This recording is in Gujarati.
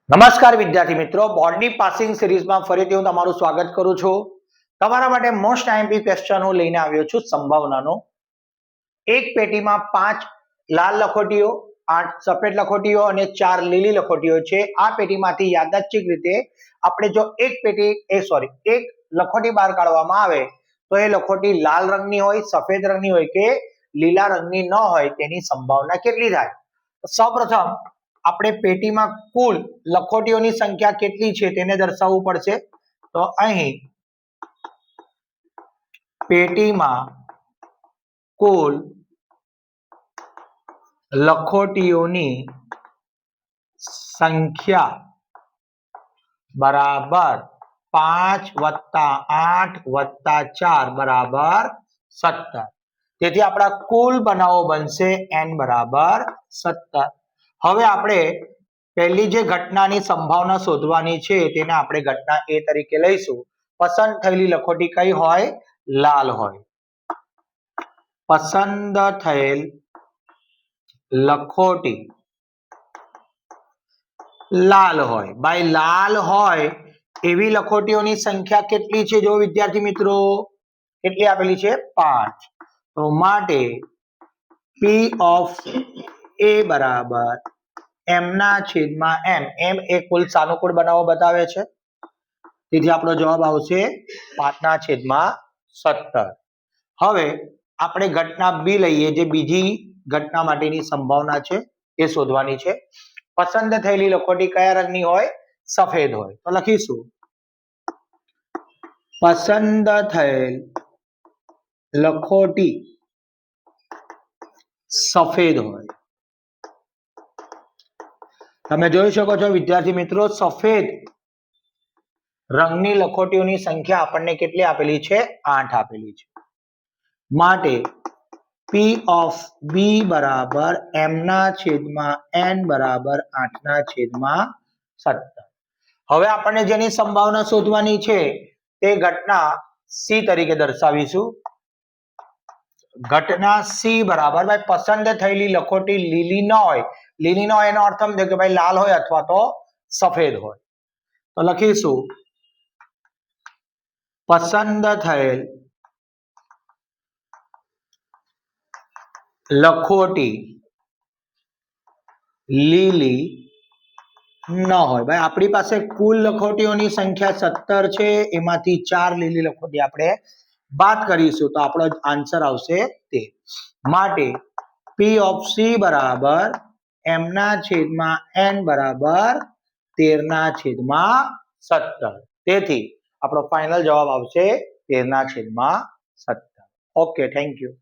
નમસ્કાર વિદ્યાર્થી મિત્રો, બોર્ડની પાસિંગ સિરીઝમાં ફરીથી હું તમારું સ્વાગત કરું છું. તમારા માટે મોસ્ટ આઈએમપી ક્વેશ્ચન હું લઈને આવ્યો છું સંભાવનાનો. એક પેટીમાં 5 લાલ લખોટીઓ, 8 સફેદ લખોટીઓ અને 4 લીલી લખોટીઓ છે. આ પેટીમાંથી યાદચ્છિક રીતે આપણે જો એક લખોટી બહાર કાઢવામાં આવે તો એ લખોટી લાલ રંગની હોય, સફેદ રંગની હોય કે લીલા રંગની ન હોય તેની સંભાવના કેટલી થાય? સૌપ્રથમ આપણે પેટીમાં કુલ લખોટીઓની સંખ્યા કેટલી છે તેને દર્શાવવું પડશે. તો અહીં પેટીમાં કુલ લખોટીઓની સંખ્યા બરાબર 5 + 8 + 4 બરાબર 17. તેથી આપણા કુલ બનાવો બનશે n બરાબર 17. હવે આપણે પહેલી જે ઘટનાની સંભાવના શોધવાની છે તેને આપણે ઘટના A તરીકે લઈશું. પસંદ થયેલી લખોટી કઈ હોય? લાલ હોય. પસંદ થયેલ લખોટી લાલ હોય. ભાઈ લાલ હોય એવી લખોટીઓની સંખ્યા કેટલી છે? જો વિદ્યાર્થી મિત્રો, કેટલી આપેલી છે? 5. તો માટે P of A બરાબર m ના છેદમાં m. m એ કુલ સાનુકૂળ બનાવો બતાવે છે. તેથી આપણો જવાબ આવશે 5/17. હવે આપણે ઘટના B લઈએ, જે બીજી ઘટના માટેની સંભાવના છે એ શોધવાની છે. પસંદ થયેલી લખોટી કયા રંગની હોય? સફેદ હોય. તો લખીશું પસંદ થયેલ લખોટી સફેદ હોય. તમે જોઈ શકો છો વિદ્યાર્થી મિત્રો, સફેદ રંગની લખોટીઓની સંખ્યા આપણને કેટલી આપેલી છે? 8 આપેલી છે. માટે P of B બરાબર m ના છેદમાં n બરાબર 8/17. હવે આપણને જેની સંભાવના શોધવાની છે તે ઘટના C તરીકે દર્શાવીશું. ઘટના C બરાબર, ભાઈ પસંદ થયેલી લખોટી લીલી ન હોય. લીલી ન હોય એનો અર્થ સમજો કે ભાઈ લાલ હોય અથવા તો સફેદ હોય. તો લખીશું પસંદ થયેલ લખોટી લીલી ન હોય. ભાઈ આપણી પાસે કુલ લખોટીઓની સંખ્યા 17 છે, એમાંથી 4 લીલી લખોટી આપણે બાદ કરીશું તો આપણો આન્સર આવશે તે. માટે P of C બરાબર m ના છેદમાં n બરાબર 13/17. તેથી આપણો ફાઇનલ જવાબ આવશે 13/17. Okay, thank you.